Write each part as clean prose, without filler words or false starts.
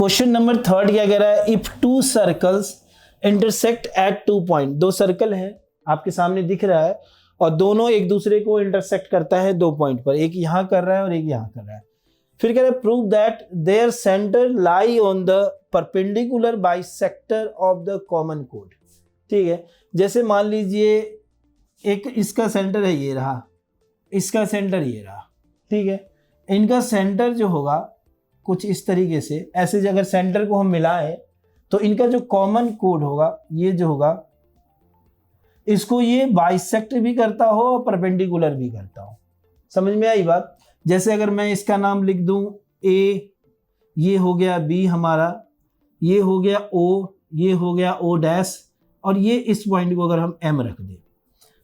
Question number 3 क्या कह रहा है, if two circles intersect at 2 point, दो सर्कल है आपके सामने दिख रहा है और दोनों एक दूसरे को इंटरसेक्ट करता है 2 पॉइंट पर, एक यहां कर रहा है और एक यहां कर रहा है। फिर कह रहा है prove that their centre lie on the perpendicular bisector of the common कोड। ठीक है, जैसे मान लीजिए एक इसका सेंटर है ये रहा, इसका सेंटर ये रहा, ठीक है, इनका सेंटर जो होगा कुछ इस तरीके से, ऐसे अगर सेंटर को हम मिलाएं तो इनका जो कॉमन कोड होगा ये जो होगा इसको ये बाइसेक्ट भी करता हो और परपेंडिकुलर भी करता हो। समझ में आई बात? जैसे अगर मैं इसका नाम लिख दूं ए, ये हो गया बी हमारा, ये हो गया ओ, ये हो गया ओ डैश, और ये इस पॉइंट को अगर हम एम रख दें,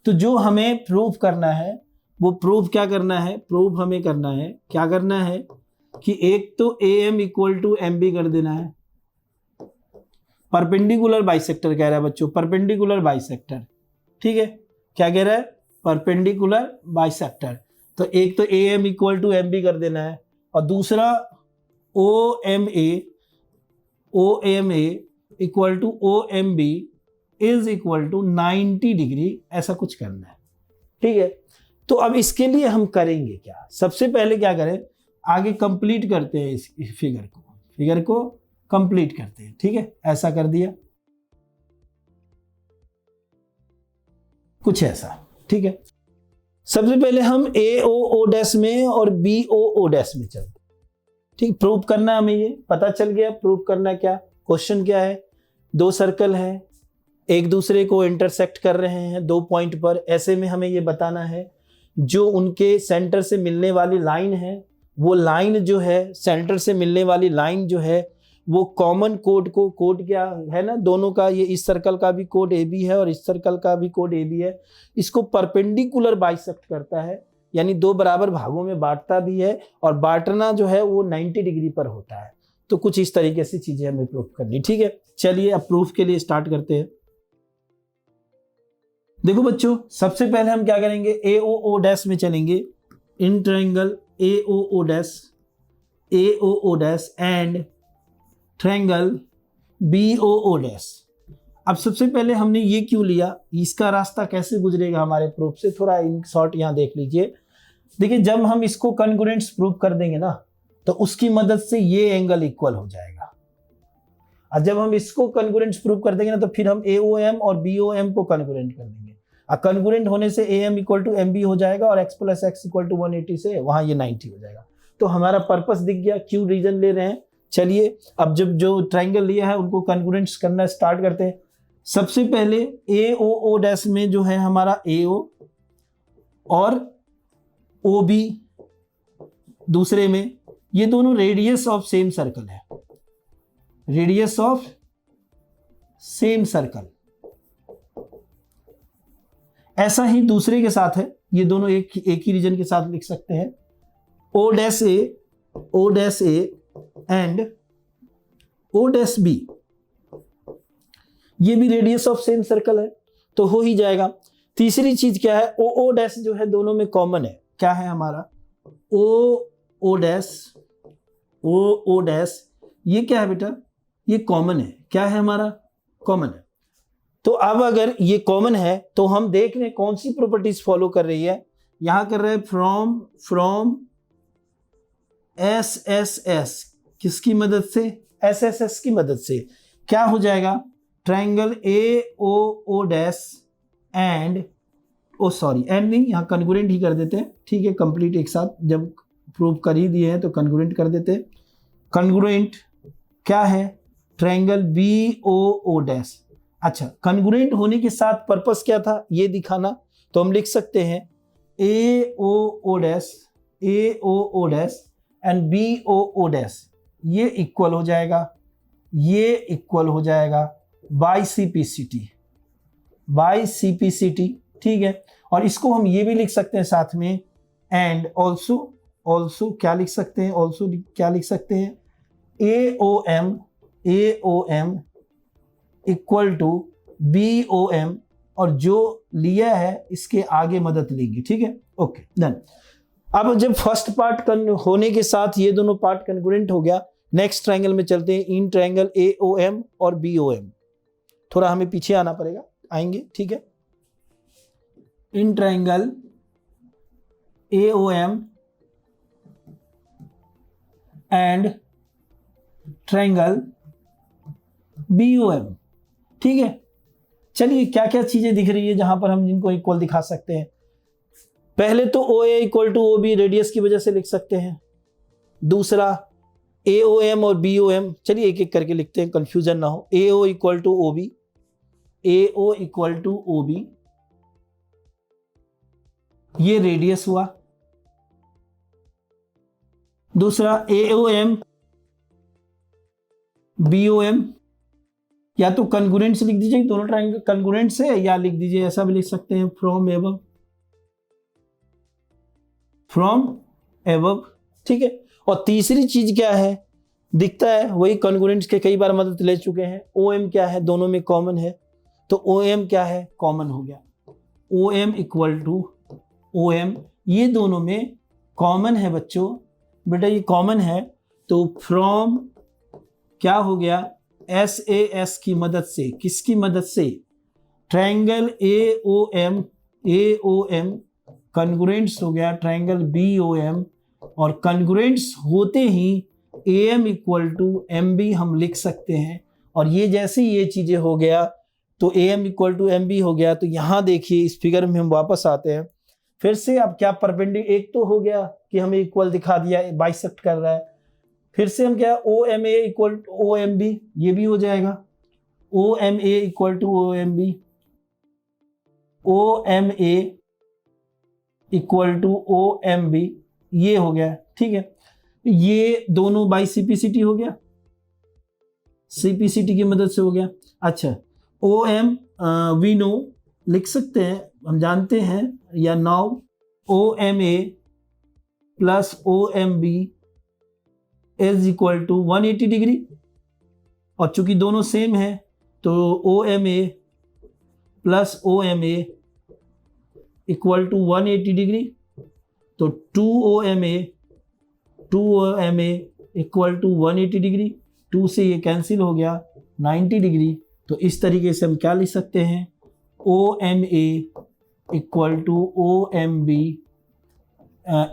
तो जो हमें प्रूव करना है वो प्रूव क्या करना है, प्रूव हमें करना है, क्या करना है कि एक तो A M equal to M B कर देना है। परपेंडिकुलर बाइसेक्टर कह रहा है बच्चों, परपेंडिकुलर बाइसेक्टर। ठीक है, क्या कह रहा है, परपेंडिकुलर बाइसेक्टर। तो एक तो A M equal to M B कर देना है और दूसरा O M A equal to O M B is equal to 90 degree, ऐसा कुछ करना है। ठीक है, तो अब इसके लिए हम करेंगे क्या, सबसे पहले क्या करें, आगे कंप्लीट करते हैं इस फिगर को कंप्लीट करते हैं। ठीक है, ऐसा कर दिया कुछ ऐसा। ठीक है, सबसे पहले हम ए ओ डैश में और बी ओ डैश में चलते। ठीक, प्रूव करना है हमें, ये पता चल गया प्रूव करना क्या। क्वेश्चन क्या है, दो सर्कल है एक दूसरे को इंटरसेक्ट कर रहे हैं 2 पॉइंट पर, ऐसे में हमें ये बताना है जो उनके सेंटर से मिलने वाली लाइन है, वो लाइन जो है सेंटर से मिलने वाली लाइन जो है वो कॉमन कोड को, कोड क्या है ना दोनों का, ये इस सर्कल का भी कोड ए बी है और इस सर्कल का भी कोड ए बी है, इसको परपेंडिकुलर बाइसेक्ट करता है, यानी 2 बराबर भागों में बांटता भी है और बांटना जो है वो 90 डिग्री पर होता है। तो कुछ इस तरीके से चीजें हमें प्रूफ करनी। ठीक है, चलिए अब प्रूफ के लिए स्टार्ट करते हैं। देखो बच्चों, सबसे पहले हम क्या करेंगे, ए ओ डैश में चलेंगे, in triangle A O dash and triangle B O dash. अब सबसे पहले हमने ये क्यों लिया, इसका रास्ता कैसे गुजरेगा हमारे प्रूफ से, थोड़ा इन शॉर्ट यहां देख लीजिए। देखिए, जब हम इसको कॉन्ग्रुएंट्स प्रूव कर देंगे ना तो उसकी मदद से ये एंगल इक्वल हो जाएगा, और जब हम इसको कॉन्ग्रुएंट्स प्रूव कर देंगे ना तो फिर हम ए ओ एम और बी ओ एम को कॉन्ग्रुएंट कर देंगे, और कॉन्ग्रुएंट होने से A M equal to M B हो जाएगा और X plus X equal to 180 से वहां ये 90 हो जाएगा। तो हमारा पर्पस दिख गया, क्यों रीजन ले रहे हैं। चलिए अब जब जो ट्रायंगल लिया है उनको कॉन्ग्रुएंट्स करना स्टार्ट करते हैं। सबसे पहले ए ओ डैश में जो है हमारा ए ओ और ओ बी दूसरे में, ये दोनों रेडियस ऑफ सेम सर्कल है, रेडियस ऑफ सेम सर्कल। ऐसा ही दूसरे के साथ है, ये दोनों एक ही रीजन के साथ लिख सकते हैं, O dash A and O dash B, ये भी रेडियस ऑफ सेम सर्कल है तो हो ही जाएगा। तीसरी चीज क्या है, ओ डैश जो है दोनों में कॉमन है, क्या है हमारा ओ डैश, ये क्या है बेटा, ये कॉमन है, क्या है हमारा कॉमन है। तो अब अगर ये कॉमन है तो हम देख रहे हैं कौन सी प्रॉपर्टीज फॉलो कर रही है, यहां कर रहे हैं फ्रॉम एस किसकी मदद से, एस की मदद से, क्या हो जाएगा, triangle A O dash and and नहीं, यहां कॉन्ग्रुएंट ही कर देते हैं। ठीक है, कंप्लीट एक साथ जब प्रूव कर ही दिए हैं तो कॉन्ग्रुएंट कर देते हैं। कॉन्ग्रुएंट क्या है, ट्रायंगल बी ओ डैश। अच्छा, कॉन्ग्रुएंट होने के साथ पर्पस क्या था ये दिखाना, तो हम लिख सकते हैं A O dash and B O dash, ये इक्वल हो जाएगा बाई सीपीसीटी। ठीक है, और इसको हम ये भी लिख सकते हैं साथ में, एंड ऑल्सो क्या लिख सकते हैं, A O M equal to B O M, और जो लिया है इसके आगे मदद लेंगे। ठीक है, ओके डन। अब जब फर्स्ट पार्ट होने के साथ ये दोनों पार्ट कॉन्ग्रुएंट हो गया नेक्स्ट ट्रायंगल में चलते हैं, इन ट्रायंगल AOM और BOM। थोड़ा हमें पीछे आना पड़ेगा, आएंगे, ठीक है। In triangle AOM and triangle BOM, ठीक है। चलिए क्या क्या चीजें दिख रही है जहां पर हम जिनको इक्वल दिखा सकते हैं। पहले तो OA equal to OB radius की वजह से लिख सकते हैं। दूसरा AOM और BOM, चलिए एक एक करके लिखते हैं, कंफ्यूजन ना हो। AO equal to OB, AO equal to OB, ये रेडियस हुआ। दूसरा AOM BOM, या तो कन्ग्रुएंट से लिख दीजिए, दोनों ट्रायंगल कन्ग्रुएंट से, या लिख दीजिए ऐसा भी लिख सकते हैं, फ्रॉम एबव, ठीक है। और तीसरी चीज क्या है, दिखता है वही कन्ग्रुएंट्स के कई बार मदद ले चुके हैं। OM क्या है, दोनों में कॉमन है, तो OM क्या है, कॉमन हो गया। OM इक्वल टू OM, ये दोनों में कॉमन है बच्चों, बेटा ये कॉमन है, तो फ्रॉम क्या हो गया, SAS की मदद से, किसकी मदद से, ट्रायंगल AOM कन्ग्रुएंट्स हो गया ट्रायंगल BOM, और कन्ग्रुएंट्स होते ही AM इक्वल टू MB हम लिख सकते हैं। और ये जैसे ही ये चीजें हो गया तो AM इक्वल टू MB हो गया। तो यहां देखिए इस फिगर में हम वापस आते हैं फिर से। अब क्या परपेंडिकुलर, एक तो हो गया कि हमें इक्वल दिखा दिया, बाइसेक्ट कर रहा है। फिर से हम क्या, OMA इक्वल टू OMB, ये भी हो जाएगा। OMA equal to OMB, OMA equal to OMB, ये हो गया, ठीक है। ये दोनों बाई CPCT हो गया, CPCT की मदद से हो गया। अच्छा, OM वी नो लिख सकते हैं, हम जानते हैं, या now OMA plus OMB is equal to 180 degree, और चूंकि दोनों सेम है तो OMA plus OMA equal to 180 degree, तो 2OMA इक्वल टू 180 डिग्री, 2 से ये कैंसिल हो गया 90 डिग्री। तो इस तरीके से हम क्या लिख सकते हैं, OMA equal to OMB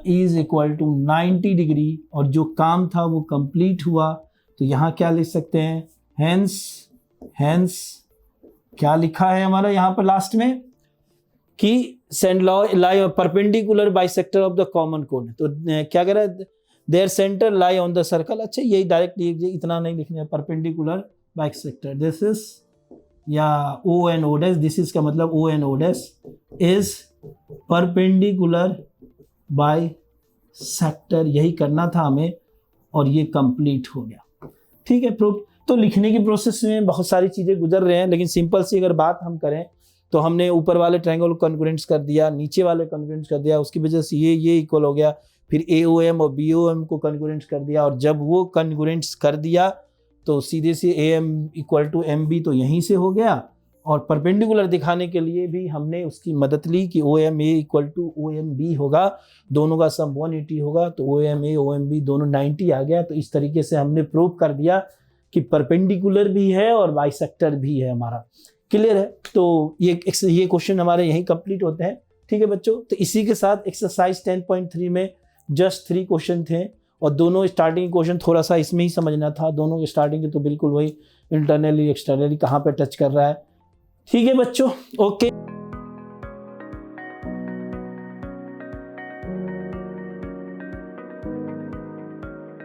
is equal to 90 degree, और जो काम था वो कंप्लीट हुआ। तो यहाँ क्या लिख सकते हैं, हेंस क्या लिखा है हमारा यहाँ पर लास्ट में कि centre lie perpendicular bisector of the common कोड। तो क्या कह रहा है, their centre lie on the circle. अच्छा, यही डायरेक्ट लिखिए, इतना नहीं लिखना है, परपेंडिकुलर बाइसेक्टर, दिस इज, या ONO', दिस इज का मतलब ONO' इज परपेंडिकुलर बाइसेक्टर, यही करना था हमें, और ये कंप्लीट हो गया, ठीक है। प्रूफ तो लिखने की प्रोसेस में बहुत सारी चीजें गुजर रहे हैं, लेकिन सिंपल सी अगर बात हम करें तो हमने ऊपर वाले ट्रायंगल को कन्ग्रुएंट्स कर दिया, नीचे वाले कन्ग्रुएंट्स कर दिया, उसकी वजह से ये इक्वल हो गया। फिर AOM और BOM को कन्ग्रुएंट्स कर दिया, और जब वो कन्ग्रुएंट्स कर दिया तो सीधे से AM इक्वल टू MB तो यहीं से हो गया। और परपेंडिकुलर दिखाने के लिए भी हमने उसकी मदद ली कि OMA इक्वल टू OMB होगा, दोनों का सम 180 होगा, तो OMA OMB दोनों 90 आ गया। तो इस तरीके से हमने प्रूव कर दिया कि परपेंडिकुलर भी है और बाइसेक्टर भी है हमारा। क्लियर है? तो ये क्वेश्चन हमारे यहीं कंप्लीट होते हैं, ठीक है बच्चों। तो इसी के साथ एक्सरसाइज 10.3 में जस्ट 3 क्वेश्चन थे, और दोनों स्टार्टिंग क्वेश्चन थोड़ा सा इसमें ही समझना था। दोनों के स्टार्टिंग के तो बिल्कुल वही इंटरनली एक्सटर्नली कहाँ पे टच कर रहा है, ठीक है बच्चों, ओके।